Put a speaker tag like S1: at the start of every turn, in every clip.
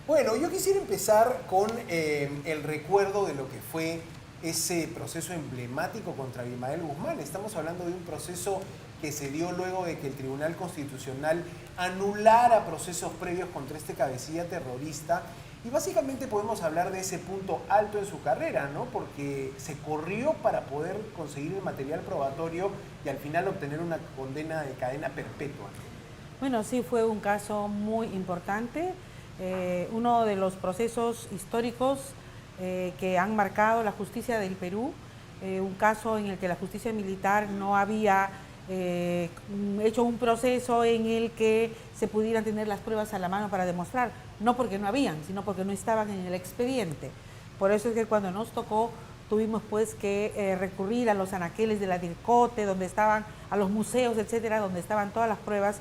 S1: Bueno, yo quisiera empezar con el recuerdo de lo que fue ese proceso emblemático contra Abimael Guzmán. Estamos hablando de un proceso que se dio luego de que el Tribunal Constitucional anulara procesos previos contra este cabecilla terrorista. Y básicamente podemos hablar de ese punto alto en su carrera, ¿no? Porque se corrió para poder conseguir el material probatorio y al final obtener una condena de cadena perpetua.
S2: Bueno, sí, fue un caso muy importante, uno de los procesos históricos que han marcado la justicia del Perú, un caso en el que la justicia militar no había hecho un proceso en el que se pudieran tener las pruebas a la mano para demostrar, no porque no habían, sino porque no estaban en el expediente. Por eso es que cuando nos tocó tuvimos pues que recurrir a los anaqueles de la DIRCOTE, donde estaban, a los museos, etcétera, donde estaban todas las pruebas,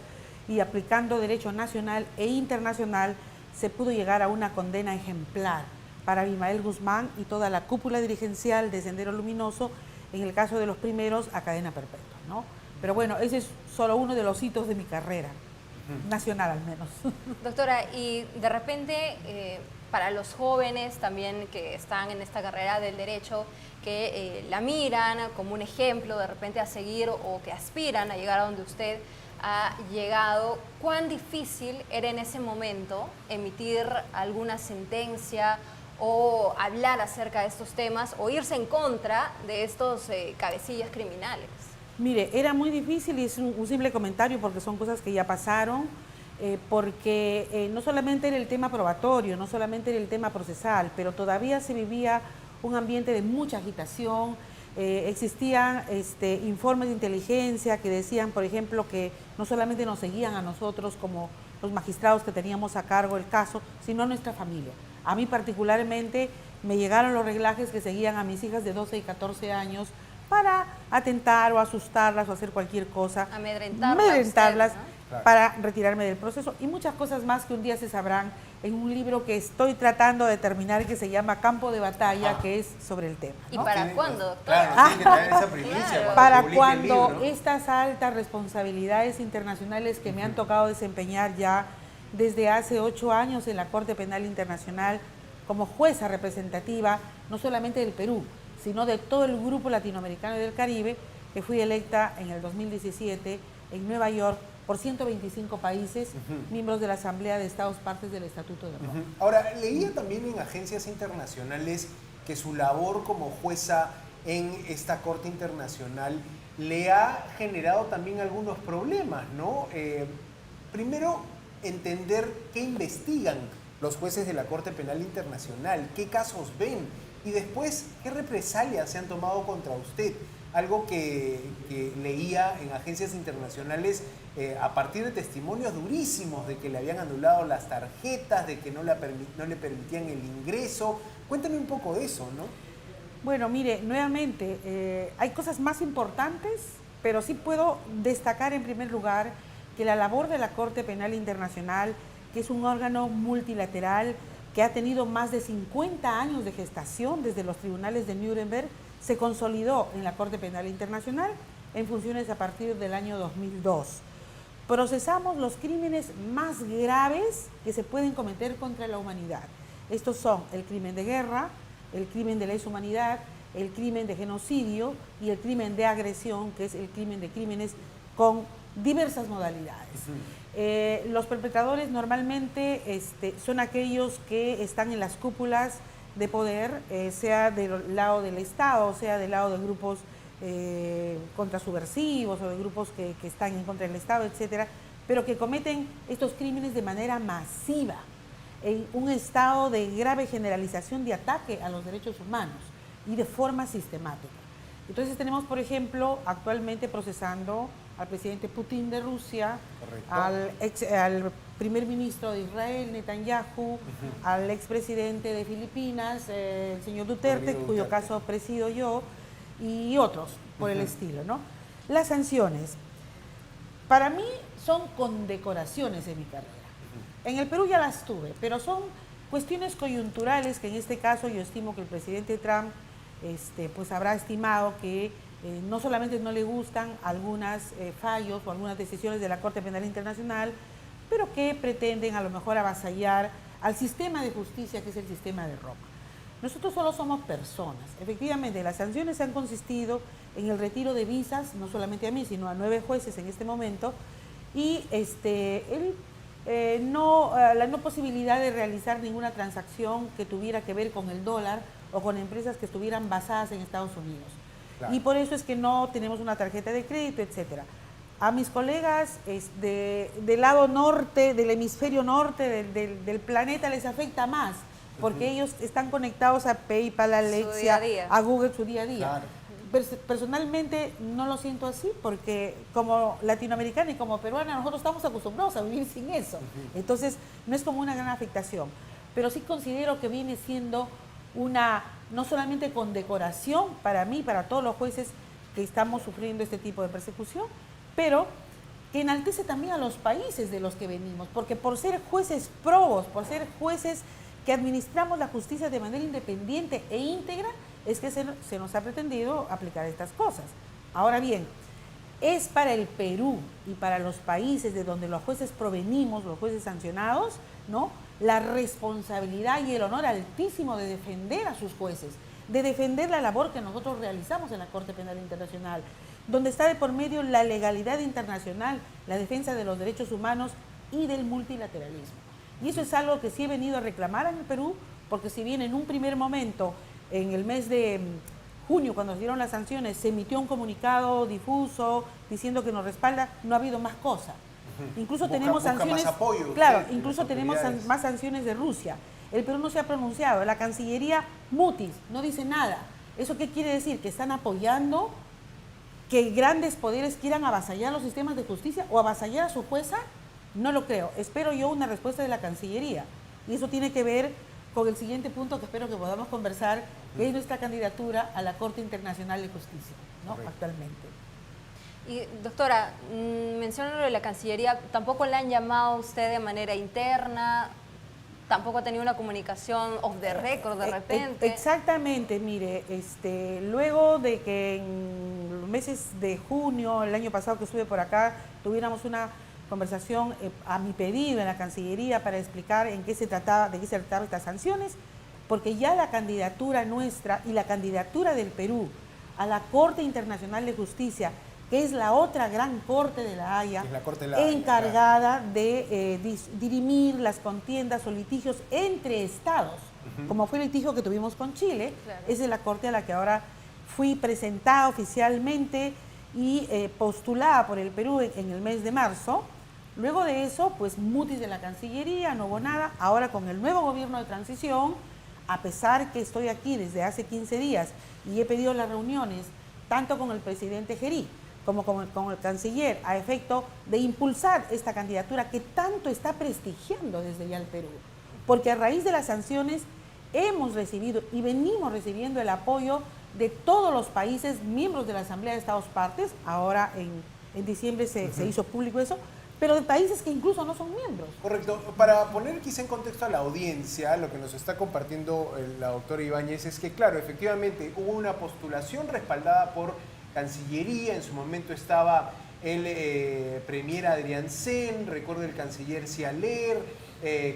S2: y aplicando derecho nacional e internacional se pudo llegar a una condena ejemplar para Abimael Guzmán y toda la cúpula dirigencial de Sendero Luminoso, en el caso de los primeros a cadena perpetua, ¿no? Pero bueno, ese es solo uno de los hitos de mi carrera, nacional al menos.
S3: Doctora, y de repente para los jóvenes también que están en esta carrera del derecho, que la miran como un ejemplo de repente a seguir o que aspiran a llegar a donde usted ha llegado, ¿cuán difícil era en ese momento emitir alguna sentencia o hablar acerca de estos temas o irse en contra de estos cabecillas criminales?
S2: Mire, era muy difícil y es un simple comentario porque son cosas que ya pasaron, porque no solamente era el tema probatorio, no solamente era el tema procesal, pero todavía se vivía un ambiente de mucha agitación. Existían informes de inteligencia que decían, por ejemplo, que no solamente nos seguían a nosotros como los magistrados que teníamos a cargo el caso, sino a nuestra familia. A mí particularmente me llegaron los reglajes que seguían a mis hijas de 12 y 14 años para atentar o asustarlas o hacer cualquier cosa, amedrentarlas
S3: ¿no?
S2: Para retirarme del proceso y muchas cosas más que un día se sabrán en un libro que estoy tratando de terminar que se llama Campo de Batalla, que es sobre el tema, ¿no?
S3: ¿Y para cuándo, doctora?
S1: Claro, tiene que traer esa primicia
S3: Claro.
S2: Para
S1: publique
S2: cuando
S1: el libro, ¿no?
S2: estas altas responsabilidades internacionales que me han tocado desempeñar ya desde hace 8 años en la Corte Penal Internacional como jueza representativa, no solamente del Perú, sino de todo el grupo latinoamericano y del Caribe, que fui electa en el 2017 en Nueva York por 125 países, miembros de la Asamblea de Estados Partes del Estatuto de Roma.
S1: Ahora, leía también en agencias internacionales que su labor como jueza en esta Corte Internacional le ha generado también algunos problemas, ¿no? Primero, entender qué investigan los jueces de la Corte Penal Internacional, qué casos ven, y después, qué represalias se han tomado contra usted. Algo que leía en agencias internacionales a partir de testimonios durísimos de que le habían anulado las tarjetas, de que no le permitían el ingreso. Cuéntame un poco de eso, ¿no?
S2: Bueno, mire, nuevamente, hay cosas más importantes, pero sí puedo destacar en primer lugar que la labor de la Corte Penal Internacional, que es un órgano multilateral que ha tenido más de 50 años de gestación desde los tribunales de Nuremberg, se consolidó en la Corte Penal Internacional en funciones a partir del año 2002. Procesamos los crímenes más graves que se pueden cometer contra la humanidad. Estos son el crimen de guerra, el crimen de lesa humanidad, el crimen de genocidio y el crimen de agresión, que es el crimen de crímenes con diversas modalidades. Los perpetradores normalmente son aquellos que están en las cúpulas de poder, sea del lado del Estado, sea del lado de grupos contrasubversivos o de grupos que están en contra del Estado, etcétera, pero que cometen estos crímenes de manera masiva, en un estado de grave generalización de ataque a los derechos humanos y de forma sistemática. Entonces tenemos, por ejemplo, actualmente procesando al presidente Putin de Rusia, al primer ministro de Israel, Netanyahu, al expresidente de Filipinas, el señor Duterte, cuyo caso presido yo, y otros por el estilo, ¿no? Las sanciones, para mí son condecoraciones en mi carrera. En el Perú ya las tuve, pero son cuestiones coyunturales que en este caso yo estimo que el presidente Trump pues habrá estimado que no solamente no le gustan algunos fallos o algunas decisiones de la Corte Penal Internacional, pero que pretenden a lo mejor avasallar al sistema de justicia que es el sistema de Roma. Nosotros solo somos personas. Efectivamente, las sanciones han consistido en el retiro de visas, no solamente a mí, sino a 9 jueces en este momento, y la no posibilidad de realizar ninguna transacción que tuviera que ver con el dólar o con empresas que estuvieran basadas en Estados Unidos. Claro. Y por eso es que no tenemos una tarjeta de crédito, etcétera. A mis colegas del lado norte, del hemisferio norte del planeta les afecta más, porque ellos están conectados a PayPal, a Alexia, a Google, su día a día. Claro. Personalmente no lo siento así, porque como latinoamericana y como peruana nosotros estamos acostumbrados a vivir sin eso. Entonces no es como una gran afectación, pero sí considero que viene siendo una, no solamente condecoración para mí, para todos los jueces que estamos sufriendo este tipo de persecución, pero que enaltece también a los países de los que venimos, porque por ser jueces probos, por ser jueces que administramos la justicia de manera independiente e íntegra, es que se nos ha pretendido aplicar estas cosas. Ahora bien, es para el Perú y para los países de donde los jueces provenimos, los jueces sancionados, ¿no?, la responsabilidad y el honor altísimo de defender a sus jueces, de defender la labor que nosotros realizamos en la Corte Penal Internacional, donde está de por medio la legalidad internacional, la defensa de los derechos humanos y del multilateralismo. Y eso es algo que sí he venido a reclamar en el Perú, porque si bien en un primer momento, en el mes de junio, cuando se dieron las sanciones, se emitió un comunicado difuso diciendo que nos respalda, no ha habido más cosa. Incluso tenemos sanciones,
S1: más apoyo,
S2: claro, incluso tenemos más sanciones de Rusia. El Perú no se ha pronunciado, la Cancillería mutis, no dice nada. ¿Eso qué quiere decir? ¿Que están apoyando que grandes poderes quieran avasallar los sistemas de justicia o avasallar a su jueza? No lo creo. Espero yo una respuesta de la Cancillería. Y eso tiene que ver con el siguiente punto que espero que podamos conversar, que es nuestra candidatura a la Corte Internacional de Justicia, ¿no?, actualmente.
S3: Y doctora, menciona lo de la Cancillería, ¿tampoco le han llamado a usted de manera interna? ¿Tampoco ha tenido una comunicación off the record de repente?
S2: Exactamente, mire, luego de que en los meses de junio, el año pasado que estuve por acá, tuviéramos una conversación a mi pedido en la Cancillería para explicar de qué se trataba estas sanciones, porque ya la candidatura nuestra y la candidatura del Perú a la Corte Internacional de Justicia, que es la otra gran Corte de la Haya, encargada de dirimir las contiendas o litigios entre estados, como fue el litigio que tuvimos con Chile. Claro. Esa es la Corte a la que ahora fui presentada oficialmente y postulada por el Perú en el mes de marzo. Luego de eso, pues mutis de la Cancillería, no hubo nada. Ahora con el nuevo gobierno de transición, a pesar que estoy aquí desde hace 15 días y he pedido las reuniones tanto con el presidente Gerí como con el canciller, a efecto de impulsar esta candidatura que tanto está prestigiando desde ya el Perú. Porque a raíz de las sanciones hemos recibido y venimos recibiendo el apoyo de todos los países miembros de la Asamblea de Estados Partes. Ahora en diciembre se hizo público eso, pero de países que incluso no son miembros.
S1: Correcto. Para poner quizá en contexto a la audiencia, lo que nos está compartiendo la doctora Ibáñez es que, claro, efectivamente hubo una postulación respaldada por Cancillería. En su momento estaba el premier Adrián Sen, recuerdo el canciller Cialer,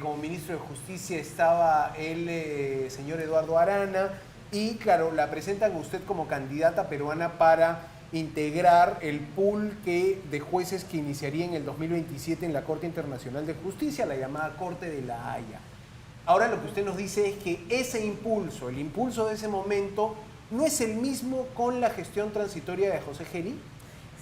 S1: como ministro de Justicia estaba el señor Eduardo Arana, y claro, la presentan a usted como candidata peruana para integrar el pool de jueces que iniciaría en el 2027 en la Corte Internacional de Justicia, la llamada Corte de la Haya. Ahora lo que usted nos dice es que ese impulso, el impulso de ese momento, ¿no es el mismo con la gestión transitoria de José Gerí?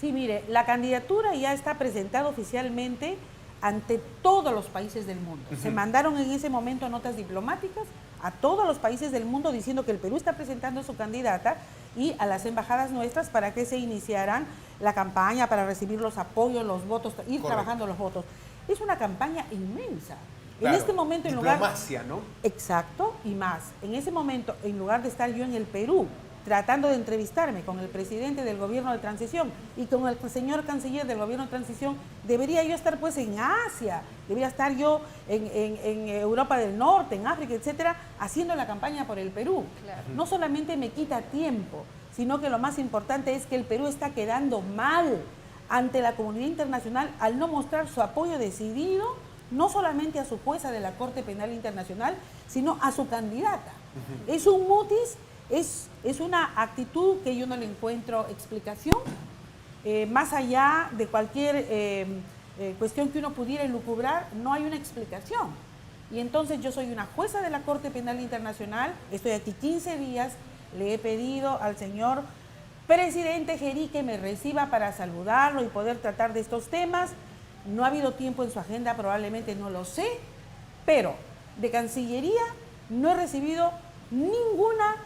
S2: Sí, mire, la candidatura ya está presentada oficialmente ante todos los países del mundo. Se mandaron en ese momento notas diplomáticas a todos los países del mundo diciendo que el Perú está presentando a su candidata y a las embajadas nuestras para que se iniciaran la campaña para recibir los apoyos, los votos, ir trabajando los votos. Es una campaña inmensa.
S1: Claro,
S2: en este momento, en
S1: diplomacia,
S2: lugar,
S1: ¿no?
S2: Exacto, y más. En ese momento, en lugar de estar yo en el Perú, tratando de entrevistarme con el presidente del gobierno de transición y con el señor canciller del gobierno de transición, debería yo estar pues en Asia, debería estar yo en Europa del Norte, en África, etcétera, haciendo la campaña por el Perú. Claro. No solamente me quita tiempo, sino que lo más importante es que el Perú está quedando mal ante la comunidad internacional al no mostrar su apoyo decidido no solamente a su jueza de la Corte Penal Internacional, sino a su candidata. Es un mutis, es una actitud que yo no le encuentro explicación, más allá de cualquier cuestión que uno pudiera elucubrar, no hay una explicación. Y entonces yo soy una jueza de la Corte Penal Internacional, estoy aquí 15 días, le he pedido al señor presidente Gerí que me reciba para saludarlo y poder tratar de estos temas. No ha habido tiempo en su agenda, probablemente no lo sé, pero de Cancillería no he recibido ninguna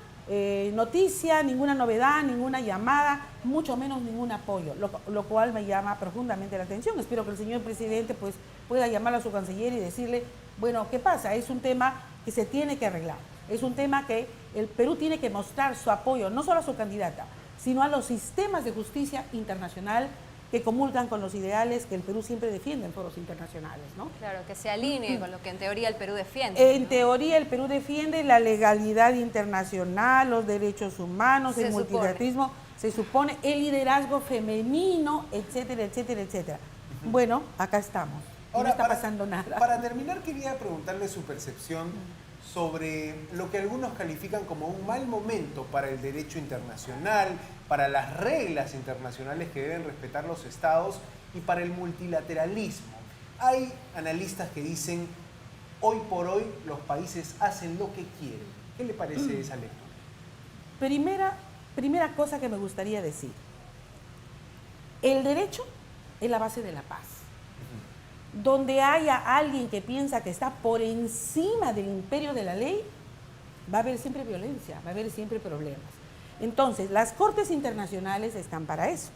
S2: noticia, ninguna novedad, ninguna llamada, mucho menos ningún apoyo, lo cual me llama profundamente la atención. Espero que el señor presidente pues, pueda llamar a su canciller y decirle, bueno, ¿qué pasa? Es un tema que se tiene que arreglar, es un tema que el Perú tiene que mostrar su apoyo, no solo a su candidata, sino a los sistemas de justicia internacional que comulgan con los ideales que el Perú siempre defiende en foros internacionales, ¿no?
S3: Claro, que se alinee con lo que en teoría el Perú defiende.
S2: En teoría el Perú defiende la legalidad internacional, los derechos humanos, el multilateralismo, se supone el liderazgo femenino, etcétera, etcétera, etcétera. Bueno, acá estamos.
S1: Ahora,
S2: no está pasando nada.
S1: Para terminar, quería preguntarle su percepción sobre lo que algunos califican como un mal momento para el derecho internacional, para las reglas internacionales que deben respetar los estados y para el multilateralismo. Hay analistas que dicen, hoy por hoy los países hacen lo que quieren. ¿Qué le parece esa lectura?
S2: Primera cosa que me gustaría decir, el derecho es la base de la paz. Donde haya alguien que piensa que está por encima del imperio de la ley, va a haber siempre violencia, va a haber siempre problemas. Entonces, las cortes internacionales están para eso,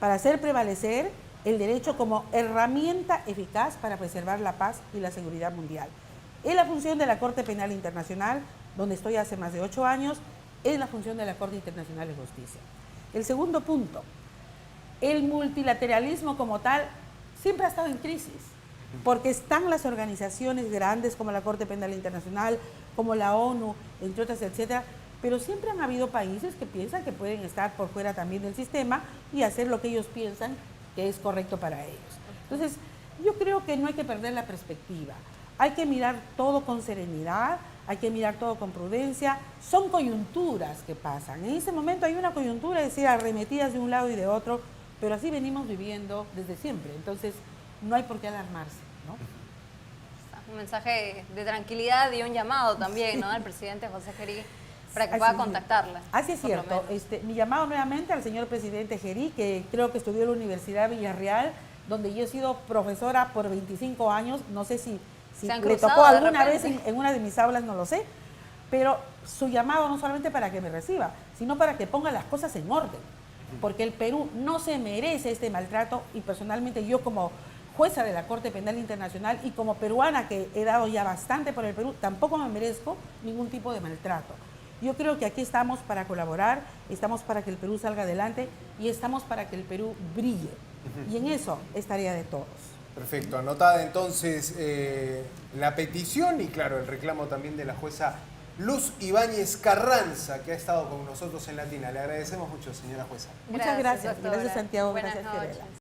S2: para hacer prevalecer el derecho como herramienta eficaz para preservar la paz y la seguridad mundial. Es la función de la Corte Penal Internacional, donde estoy hace más de 8 años, es la función de la Corte Internacional de Justicia. El segundo punto, el multilateralismo como tal siempre ha estado en crisis, porque están las organizaciones grandes como la Corte Penal Internacional, como la ONU, entre otras, etcétera, pero siempre han habido países que piensan que pueden estar por fuera también del sistema y hacer lo que ellos piensan que es correcto para ellos. Entonces, yo creo que no hay que perder la perspectiva, hay que mirar todo con serenidad, hay que mirar todo con prudencia, son coyunturas que pasan. En ese momento hay una coyuntura, es decir, arremetidas de un lado y de otro, pero así venimos viviendo desde siempre, entonces no hay por qué alarmarse, ¿no?
S3: Un mensaje de tranquilidad y un llamado también, ¿no?, al presidente José Gerí para que pueda contactarla.
S2: Así es cierto. Mi llamado nuevamente al señor presidente Gerí, que creo que estudió en la Universidad de Villarreal, donde yo he sido profesora por 25 años, no sé si le tocó alguna vez en una de mis aulas, no lo sé, pero su llamado no solamente para que me reciba, sino para que ponga las cosas en orden, porque el Perú no se merece este maltrato y personalmente yo como jueza de la Corte Penal Internacional y como peruana que he dado ya bastante por el Perú, tampoco me merezco ningún tipo de maltrato. Yo creo que aquí estamos para colaborar, estamos para que el Perú salga adelante y estamos para que el Perú brille. Y en eso es tarea de todos.
S1: Perfecto, anotada entonces la petición y claro, el reclamo también de la jueza Luz Ibáñez Carranza, que ha estado con nosotros en Latina. Le agradecemos mucho, señora jueza.
S2: Muchas gracias.
S3: Doctora.
S2: Gracias, Santiago.
S3: Buenas
S2: Gracias,
S3: noches.
S2: Fiorella.